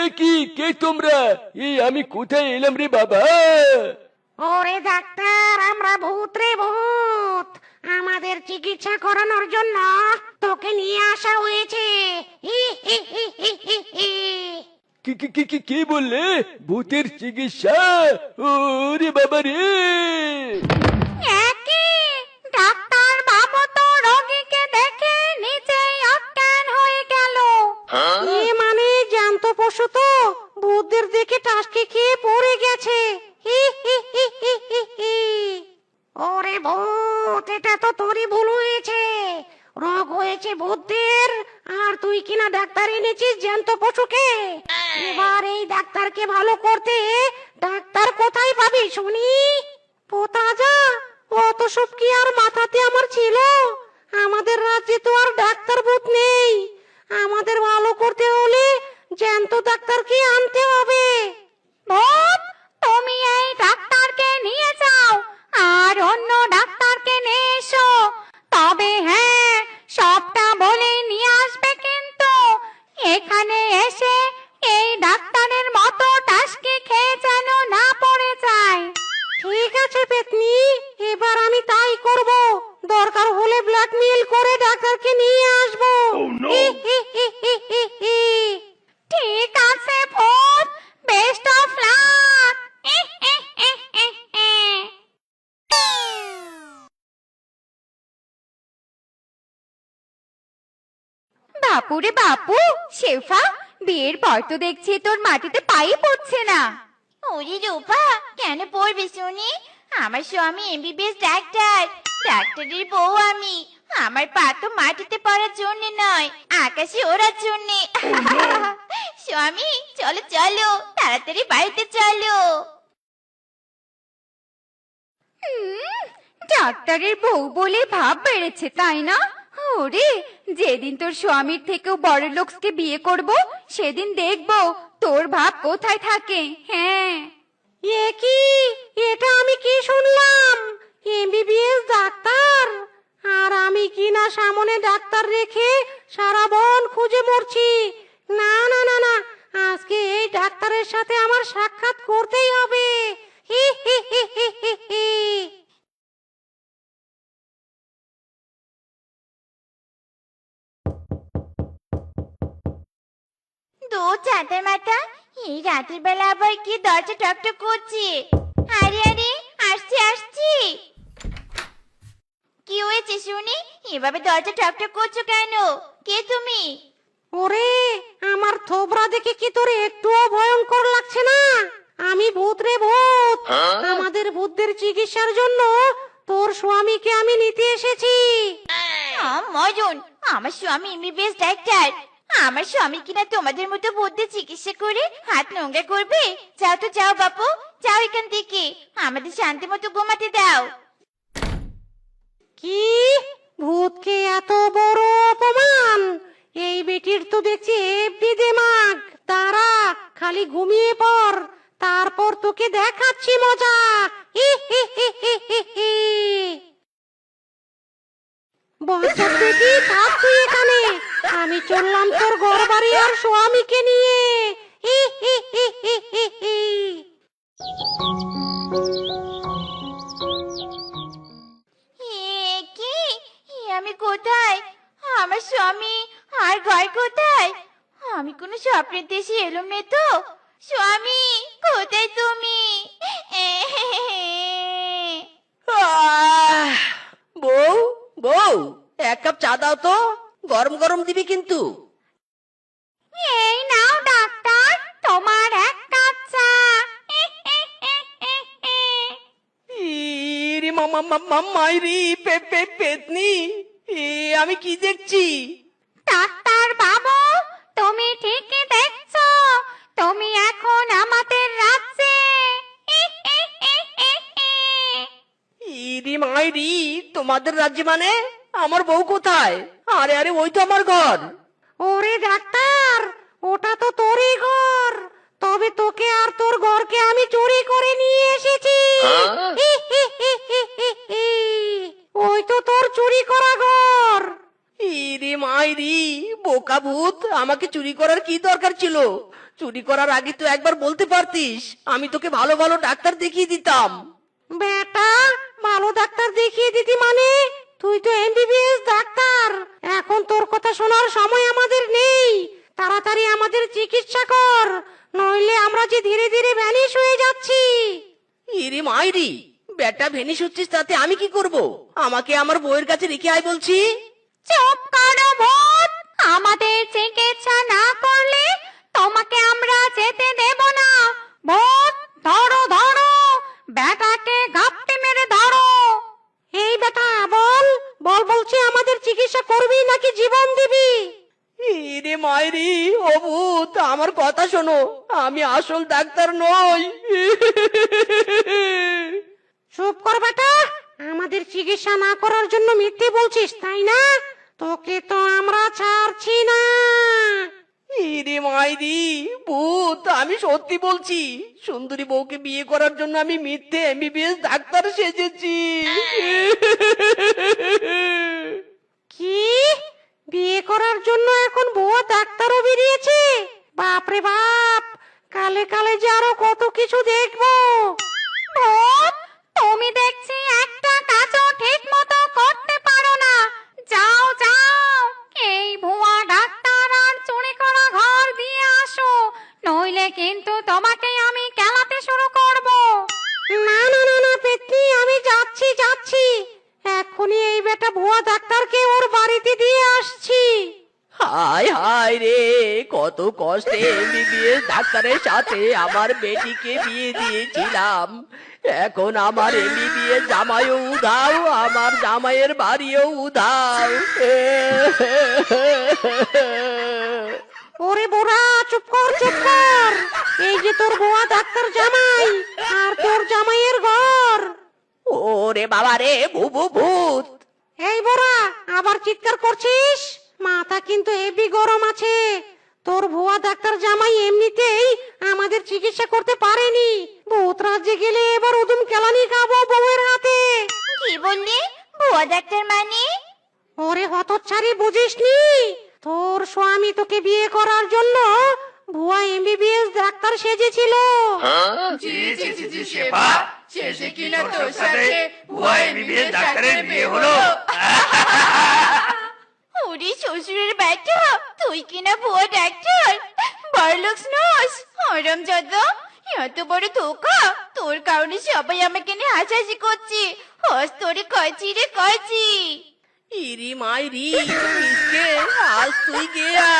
এ কি, কে তোমরা? এই আমি কোথায় এলাম রে বাবা? ওরে ডাক্তার, আমরা ভূত রে ভূত। আমাদের চিকিৎসা করানোর জন্য তোকে নিয়ে আসা হয়েছে। হি হি হি হি হি হি। কি কি কি কি কি বললে? ভূতের চিকিৎসা? ওরে বাবা রে! একই ডাক্তার বাবু তো রোগীকে দেখে নিচেই অজ্ঞান হয়ে গেল। এ মানে জ্যান্ত পশু তো ভূতদের দিকে টাসকে খেয়ে পড়ে গেছে। হি হি হি হি হি হি। ওরে ভূত, এটা তো তোরই ভুল হয়েছে। রোগ হয়েছে ভূতদের, আর তুই কিনা ডাক্তার এনেছিস জ্যান্ত পশুকে। এবার এই ডাক্তারকে ভালো করতে ডাক্তার কোথায় পাবি শুনি? পোতা যা, অত সব কি আর মাথাতে আমার ছিল? আমাদের রাজ্যে তো আর ডাক্তার ভূত নেই। আমাদের ভালো করতে হলে জ্যান্ত ডাক্তারকে আনতে হবে। ভূত, তুমি এই ডাক্তারকে নিয়ে যাও আর অন্য ডাক্তারকে নিয়ে এসো। তবে হ্যাঁ, সবটা বলে নিয়ে আসবে কিন্তু। এখানে এসে এই ডাক্তারের মতো টাসকি খেয়ে যেন না পড়ে যায়। ঠিক আছে পেতনি, এবার আমি তাই করব। দরকার হলে ব্ল্যাকমেল করে ডাক্তারকে নিয়ে আসবো। হি হি হি হি হি হি। ঠিক আছে ভূত, বেস্ট অফ লাক। বাপুরে বাপু, শেফা, বিয়ের পর তো দেখছি তোর মাটিতে পায়ে পড়ছে না। ওরে রূপা, কেন পড়বে শুনি? আমার স্বামী এমবিবিএস ডাক্তার, ডাক্তারের বউ আমি। আমার পা তো মাটিতে পড়ার জন্য নয়, আকাশে ওড়ার জন্য। স্বামী, চলো চলো, তাড়াতাড়ি বাড়িতে চলো। ডাক্তারের বউ বলে ভাব বেড়েছে, তাই না? ওরে, যেদিন তোর স্বামীর থেকেও বড় লোককে বিয়ে করব, সেদিন দেখবো তোর ভাব কোথায় থাকে। হ্যাঁ, এ কি, এটা আমি কি শুনলাম? এমবিবিএস ডাক্তার, আর আমি কি না সামনে ডাক্তার রেখে সারা বন খুঁজে মরছি। না না না না, আজকে এই ডাক্তারের সাথে আমার সাক্ষাৎ করতেই হবে। হি হি হি হি হি হি। দু চাঁদের মাথা, এই রাতের বেলা আবার কি দরজা টকটক করছে? আরে আরে, আসছি আসছি। কি হয়েছে শুনি? এভাবে দরজা টকটক করছো কেন? কে তুমি? ওরে, আমার থোবরা দেখে কি তোর একটুও ভয়ঙ্কর লাগছে না? আমি ভূত রে ভূত। আমাদের ভূতদের চিকিৎসার জন্য তোর স্বামীকে আমি নিতে এসেছি। মজন, আমার স্বামী এমবিবিএস ডাক্তার। আমার স্বামী কিনা তোমাদের মতো বুদ্ধি চিকিৎসা করে হাত নোংরা করবে? যাও তো যাও বাপু, যাও এখান থেকে, আমাদের শান্তি মতো ঘুমাতে দাও। কি, ভূতকে এত বড় অপমান? এই বেটির তো দেখছি হেব্বি দিমাগ। তারা খালি ঘুমিয়ে পড়, তারপর তোকে দেখাচ্ছি মজা। হি হি হি হি হি হি। বছর দেখি থাক তুই এখানে, আমি চললাম তোর ঘর বাড়ি আর স্বামীকে নিয়ে। হি হি হি হি হি হি। কি, আমি কোথায়? আমার স্বামী আর ঘর কোথায়? আমি কোনো স্বপ্নের দেশে এলুম নে তো? স্বামী, কোথায় তুমি? আহ! বউ, বউ, এক কাপ চা দাও তো, গরম গরম দিবি কিন্তু। এই নাও ডাক্তার, তোমার এক কাপ চা। ইরে মাইরি পেতনি, আমি কি দেখছি? ডাক্তার বাবু, তুমি ঠিকই দেখছো। তুমি এখন আমাদের রাজ্যে। ইরে মাইরি, তোমাদের রাজ্যে মানে? আমার বউ কোথায়? আরে আরে, ওই তো আমার ঘর। ওরে ডাক্তার, ওটা তো তোরই ঘর। তবে তোকে আর তোর ঘরকে আমি চুরি করে নিয়ে এসেছি। ওই তো তোর চুরি করা ঘর। ইরে মাইরি, বোকা ভূত, আমাকে চুরি করার কি দরকার ছিল? চুরি করার আগে তো একবার বলতে পারতিস, আমি তোকে ভালো ভালো ডাক্তার দেখিয়ে দিতাম। বেটা, ভালো ডাক্তার দেখিয়ে দিতি মানে? তুই তো এমবিবিএস ডাক্তার। এখন তোর কথা শোনার সময় আমাদের নেই। তাড়াতাড়ি আমাদের চিকিৎসা কর, নইলে আমরা যে ধীরে ধীরে ভ্যানিশ হয়ে যাচ্ছি। ইরে মাইরি, বেটা ভেনিস হচ্ছিস তাতে আমি কি করব? আমাকে আমার বউয়ের কাছে রেখে আয় বলছি। চুপ করো ভূত, আমাদের চিকিৎসা না করলে তোমাকে আমরা যেতে দেব না। ভূত, ধরো ধরো, বেটাকে গাপ্পে মেরে ধরো। এই বেটা, বল বল, বলছি আমাদের চিকিৎসা করবি নাকি জীবন দিবি? ইরে মাইরি, ও ভূত, আমার কথা শোনো, আমি আসল ডাক্তার নই। চুপ কর বেটা, আমাদের চিকিৎসা না করার জন্য মিথ্যে বলছিস তাই না? তোকে তো আমরা ছাড়ছি না। ইরে মাইরি, ভূত, আমি সত্যি বলছি, সুন্দরী বউকে বিয়ে করার জন্য আমি মিথ্যে এমবিবিএস ডাক্তার সেজেছি। কি? বিয়ে করার জন্য এখন ভুয়া ডাক্তারও বেরিয়েছে? বাপরে বাপ, কালে কালে যে আরো কত কিছু দেখবো। ভূত, তুমি দেখছি একটা কাজও ঠিক মতো করতে পারো না। যাও যাও, এই ভুয়া ডাক্তার আর চুরি করা ঘর দিয়ে আসো, নইলে কিন্তু তোমাকে আমি কেলাতে শুরু করব। না না না না পেতনি, আমি যাচ্ছি যাচ্ছি, এখনই এই বেটা ভুয়া ডাক্তারকে ওর বাড়িতে দিয়ে আসছি। হায় হায় রে, কত কষ্টে এমবিবিএস ডাক্তারের সাথে আমার বেটিকে বিয়ে দিয়েছিলাম। এখন আমার এমবিবিএস জামাইও উধাও, আমার জামাইয়ের বাড়িও উধাও। ওরে বুড়া, চুপ কর চুপ কর, এই যে তোর ভুয়া ডাক্তার জামাই আর তোর জামাইয়ের ঘর। ওরে বাবা রে, ভূত। এই বুড়া, আবার চিৎকার করছিস? মাথা কিন্তু হেভি গরম আছে। তোর ভুয়া ডাক্তার জামাই এমনিতেই আমাদের চিকিৎসা করতে পারেনি। ভূত রাজ্যে গেলে এবার উদুম কেলানি খাবো বউয়ের হাতে। কি বললি? ভুয়া ডাক্তার মানে? ওরে হতচ্ছাড়ি, বুঝিসনি? তোর স্বামী তোকে বিয়ে করার জন্য ভুয়া এমবিবিএস ডাক্তার সেজেছিল। জি জি জি জি শেফা, শেষে কিনা তোর সাথে ভুয়া এমবিবিএস ডাক্তারের বিয়ে হলো। ওরে শ্বশুরের বেটা, তুই কিনা ভুয়া ডাক্তার? বড়লোকস নস, হারামজাদা, এত বড় ধোকা! তোর কারণে সবাই আমাকে নিয়ে হাসাহাসি করছে। হস তোরে কয়ছি রে কয়ছি। ইরি মাইরি, আজ তুই গিয়া।